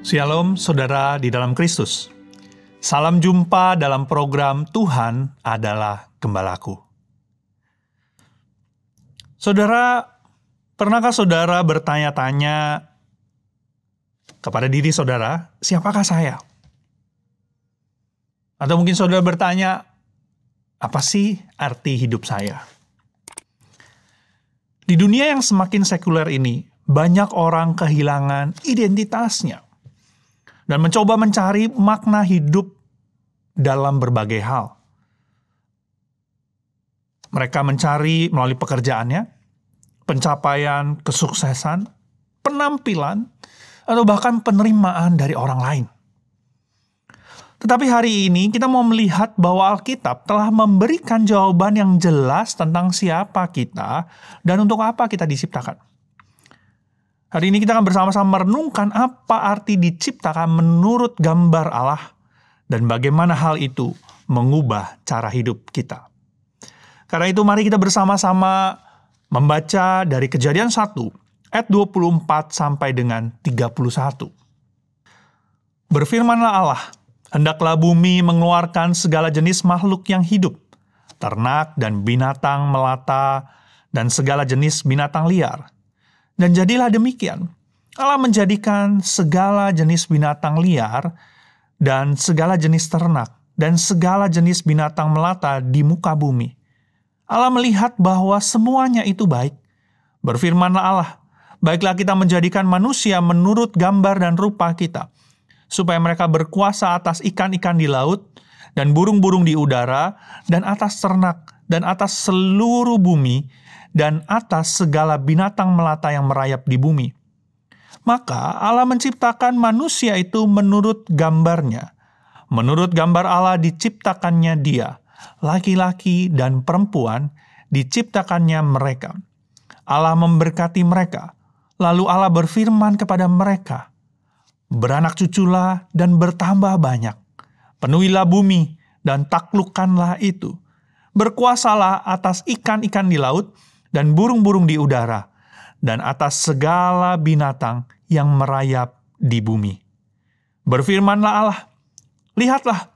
Shalom saudara di dalam Kristus. Salam jumpa dalam program Tuhan adalah Gembalaku. Saudara, pernahkah saudara bertanya-tanya kepada diri saudara, siapakah saya? Atau mungkin saudara bertanya, apa sih arti hidup saya? Di dunia yang semakin sekuler ini, banyak orang kehilangan identitasnya dan mencoba mencari makna hidup dalam berbagai hal. Mereka mencari melalui pekerjaannya, pencapaian, kesuksesan, penampilan, atau bahkan penerimaan dari orang lain. Tetapi hari ini kita mau melihat bahwa Alkitab telah memberikan jawaban yang jelas tentang siapa kita dan untuk apa kita diciptakan. Hari ini kita akan bersama-sama merenungkan apa arti diciptakan menurut gambar Allah dan bagaimana hal itu mengubah cara hidup kita. Karena itu mari kita bersama-sama membaca dari Kejadian 1 ayat 24 sampai dengan 31. Berfirmanlah Allah, hendaklah bumi mengeluarkan segala jenis makhluk yang hidup, ternak dan binatang melata, dan segala jenis binatang liar. Dan jadilah demikian. Allah menjadikan segala jenis binatang liar, dan segala jenis ternak, dan segala jenis binatang melata di muka bumi. Allah melihat bahwa semuanya itu baik. Berfirmanlah Allah, baiklah kita menjadikan manusia menurut gambar dan rupa kita, supaya mereka berkuasa atas ikan-ikan di laut, dan burung-burung di udara, dan atas ternak, dan atas seluruh bumi, dan atas segala binatang melata yang merayap di bumi. Maka Allah menciptakan manusia itu menurut gambarnya. Menurut gambar Allah diciptakannya dia, laki-laki dan perempuan diciptakannya mereka. Allah memberkati mereka, lalu Allah berfirman kepada mereka, beranak cuculah dan bertambah banyak. Penuhilah bumi dan taklukkanlah itu. Berkuasalah atas ikan-ikan di laut dan burung-burung di udara, dan atas segala binatang yang merayap di bumi. Berfirmanlah Allah, lihatlah,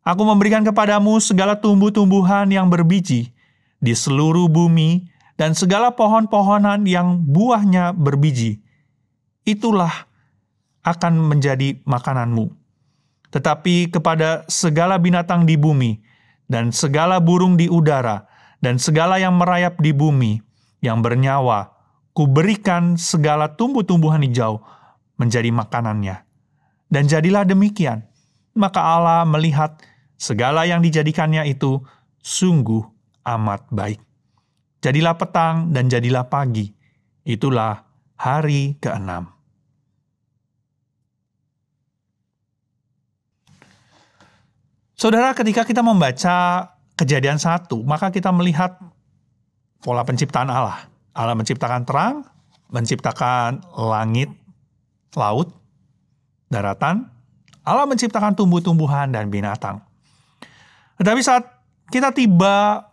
aku memberikan kepadamu segala tumbuh-tumbuhan yang berbiji di seluruh bumi, dan segala pohon-pohonan yang buahnya berbiji. Itulah akan menjadi makananmu. Tetapi kepada segala binatang di bumi, dan segala burung di udara, dan segala yang merayap di bumi, yang bernyawa, kuberikan segala tumbuh-tumbuhan hijau menjadi makanannya. Dan jadilah demikian. Maka Allah melihat segala yang dijadikannya itu sungguh amat baik. Jadilah petang dan jadilah pagi. Itulah hari ke-6. Saudara, ketika kita membaca Kejadian 1, maka kita melihat pola penciptaan Allah. Allah menciptakan terang, menciptakan langit, laut, daratan. Allah menciptakan tumbuh-tumbuhan dan binatang. Tetapi saat kita tiba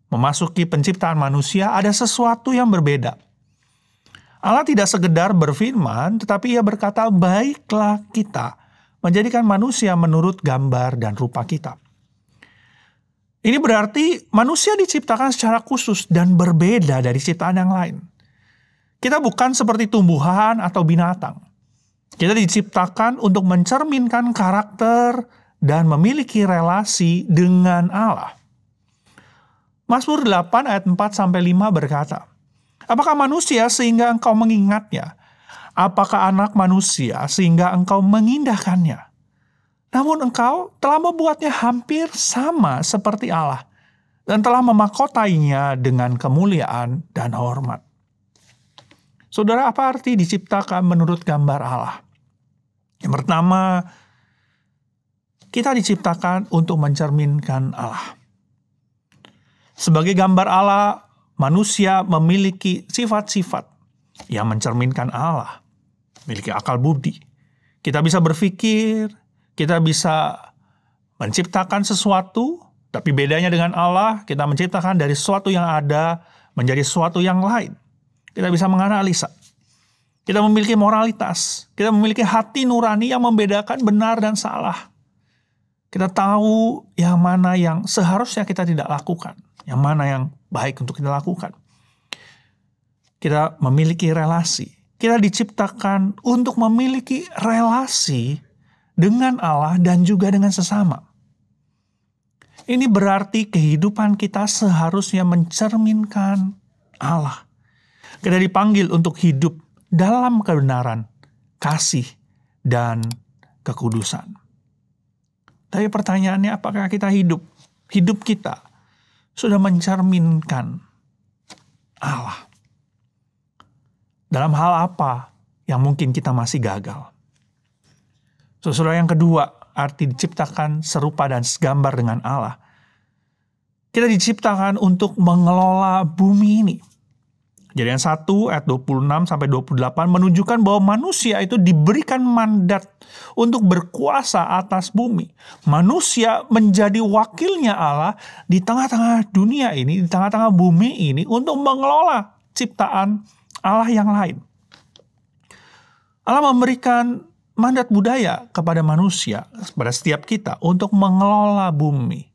memasuki penciptaan manusia, ada sesuatu yang berbeda. Allah tidak sekedar berfirman, tetapi Ia berkata, baiklah kita menjadikan manusia menurut gambar dan rupa kita. Ini berarti manusia diciptakan secara khusus dan berbeda dari ciptaan yang lain. Kita bukan seperti tumbuhan atau binatang. Kita diciptakan untuk mencerminkan karakter dan memiliki relasi dengan Allah. Mazmur 8 ayat 4-5 berkata, apakah manusia sehingga engkau mengingatnya? Apakah anak manusia sehingga engkau mengindahkannya? Namun engkau telah membuatnya hampir sama seperti Allah dan telah memakotainya dengan kemuliaan dan hormat. Saudara, apa arti diciptakan menurut gambar Allah? Yang pertama, kita diciptakan untuk mencerminkan Allah. Sebagai gambar Allah, manusia memiliki sifat-sifat yang mencerminkan Allah. Memiliki akal budi. Kita bisa berpikir, kita bisa menciptakan sesuatu, tapi bedanya dengan Allah, kita menciptakan dari sesuatu yang ada menjadi sesuatu yang lain. Kita bisa menganalisa. Kita memiliki moralitas. Kita memiliki hati nurani yang membedakan benar dan salah. Kita tahu yang mana yang seharusnya kita tidak lakukan. Yang mana yang baik untuk kita lakukan. Kita memiliki relasi. Kita diciptakan untuk memiliki relasi dengan Allah dan juga dengan sesama. Ini berarti kehidupan kita seharusnya mencerminkan Allah. Kita dipanggil untuk hidup dalam kebenaran, kasih, dan kekudusan. Tapi pertanyaannya, apakah kita hidup kita sudah mencerminkan Allah? Dalam hal apa yang mungkin kita masih gagal? Saudara, yang kedua, arti diciptakan serupa dan segambar dengan Allah. Kita diciptakan untuk mengelola bumi ini. Kejadian 1 ayat 26-28 menunjukkan bahwa manusia itu diberikan mandat untuk berkuasa atas bumi. Manusia menjadi wakilnya Allah di tengah-tengah dunia ini, di tengah-tengah bumi ini untuk mengelola ciptaan Allah yang lain. Allah memberikan mandat budaya kepada manusia, kepada setiap kita untuk mengelola bumi,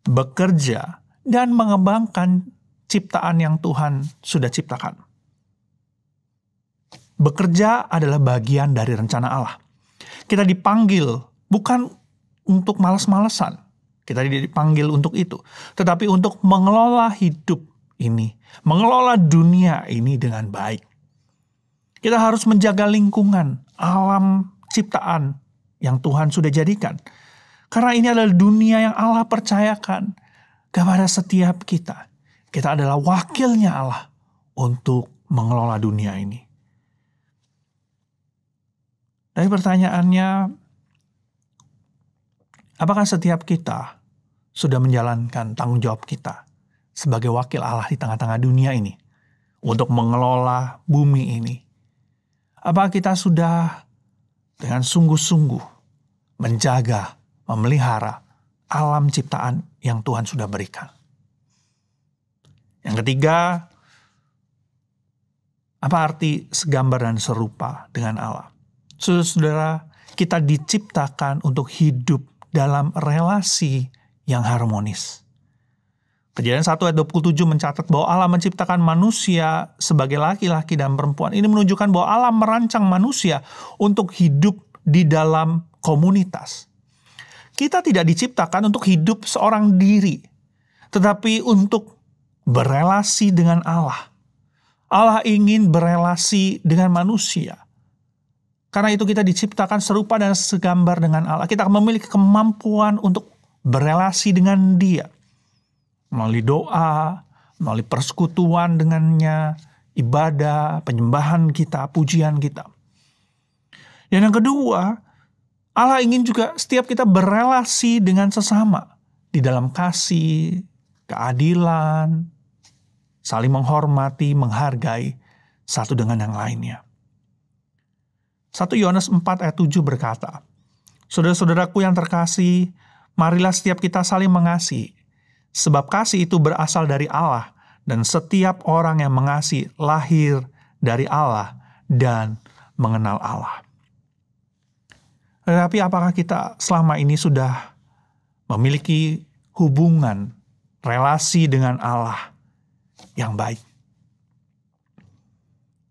bekerja, dan mengembangkan ciptaan yang Tuhan sudah ciptakan. Bekerja adalah bagian dari rencana Allah. Kita dipanggil bukan untuk malas-malesan. Kita dipanggil untuk itu. Tetapi untuk mengelola hidup ini. Mengelola dunia ini dengan baik. Kita harus menjaga lingkungan, alam ciptaan yang Tuhan sudah jadikan. Karena ini adalah dunia yang Allah percayakan kepada setiap kita. Kita adalah wakilnya Allah untuk mengelola dunia ini. Tapi pertanyaannya, apakah setiap kita sudah menjalankan tanggung jawab kita sebagai wakil Allah di tengah-tengah dunia ini untuk mengelola bumi ini? Apakah kita sudah dengan sungguh-sungguh menjaga, memelihara alam ciptaan yang Tuhan sudah berikan? Yang ketiga, apa arti segambar dan serupa dengan Allah? Saudara-saudara, kita diciptakan untuk hidup dalam relasi yang harmonis. Kejadian 1 ayat 27 mencatat bahwa Allah menciptakan manusia sebagai laki-laki dan perempuan. Ini menunjukkan bahwa Allah merancang manusia untuk hidup di dalam komunitas. Kita tidak diciptakan untuk hidup seorang diri, tetapi untuk berelasi dengan Allah. Allah ingin berelasi dengan manusia. Karena itu kita diciptakan serupa dan segambar dengan Allah. Kita memiliki kemampuan untuk berelasi dengan Dia. Melalui doa, melalui persekutuan dengannya, ibadah, penyembahan kita, pujian kita. Dan yang kedua, Allah ingin juga setiap kita berelasi dengan sesama. Di dalam kasih, keadilan, saling menghormati, menghargai satu dengan yang lainnya. 1 Yohanes 4 ayat 7 berkata, "Saudara-saudaraku yang terkasih, marilah setiap kita saling mengasihi, sebab kasih itu berasal dari Allah, dan setiap orang yang mengasihi lahir dari Allah dan mengenal Allah." Tetapi apakah kita selama ini sudah memiliki hubungan, relasi dengan Allah yang baik?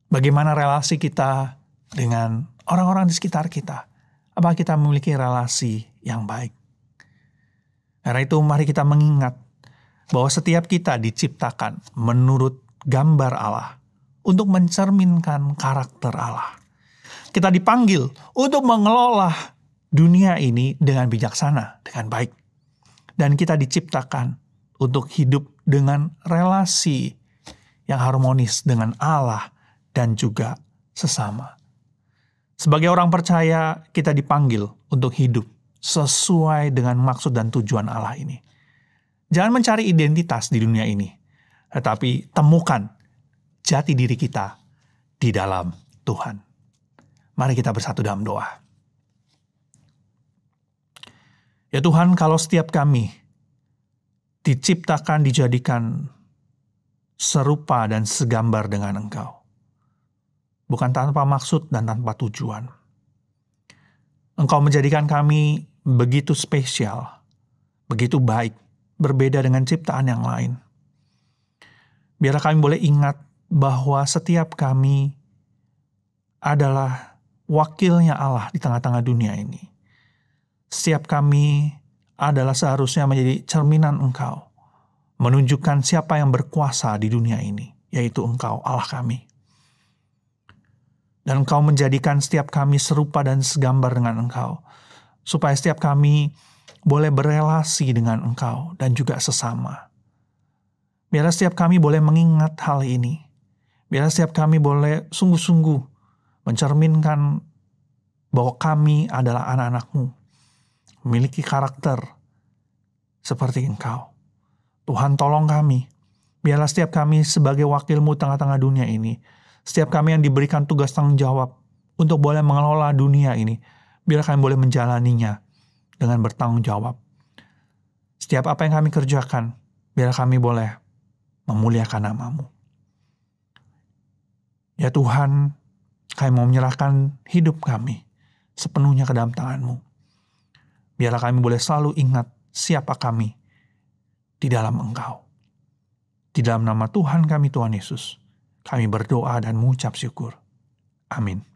Bagaimana relasi kita dengan orang-orang di sekitar kita? Apakah kita memiliki relasi yang baik? Karena itu mari kita mengingat bahwa setiap kita diciptakan menurut gambar Allah untuk mencerminkan karakter Allah. Kita dipanggil untuk mengelola dunia ini dengan bijaksana, dengan baik. Dan kita diciptakan untuk hidup dengan relasi yang harmonis dengan Allah dan juga sesama. Sebagai orang percaya, kita dipanggil untuk hidup sesuai dengan maksud dan tujuan Allah ini. Jangan mencari identitas di dunia ini, tetapi temukan jati diri kita di dalam Tuhan. Mari kita bersatu dalam doa. Ya Tuhan, kalau setiap kami diciptakan, dijadikan serupa dan segambar dengan Engkau, bukan tanpa maksud dan tanpa tujuan. Engkau menjadikan kami begitu spesial, begitu baik, berbeda dengan ciptaan yang lain. Biarlah kami boleh ingat bahwa setiap kami adalah wakilnya Allah di tengah-tengah dunia ini. Setiap kami adalah seharusnya menjadi cerminan Engkau, menunjukkan siapa yang berkuasa di dunia ini, yaitu Engkau, Allah kami. Dan Engkau menjadikan setiap kami serupa dan segambar dengan Engkau, supaya setiap kami boleh berelasi dengan Engkau dan juga sesama. Biarlah setiap kami boleh mengingat hal ini. Biarlah setiap kami boleh sungguh-sungguh mencerminkan bahwa kami adalah anak-anak-Mu, memiliki karakter seperti Engkau. Tuhan, tolong kami. Biarlah setiap kami sebagai wakil-Mu tengah-tengah dunia ini, setiap kami yang diberikan tugas tanggung jawab untuk boleh mengelola dunia ini, biarlah kami boleh menjalaninya dengan bertanggung jawab. Setiap apa yang kami kerjakan, biarlah kami boleh memuliakan nama-Mu. Ya Tuhan, kami mau menyerahkan hidup kami sepenuhnya ke dalam tangan-Mu. Biarlah kami boleh selalu ingat siapa kami di dalam Engkau. Di dalam nama Tuhan kami, Tuhan Yesus, kami berdoa dan mengucap syukur. Amin.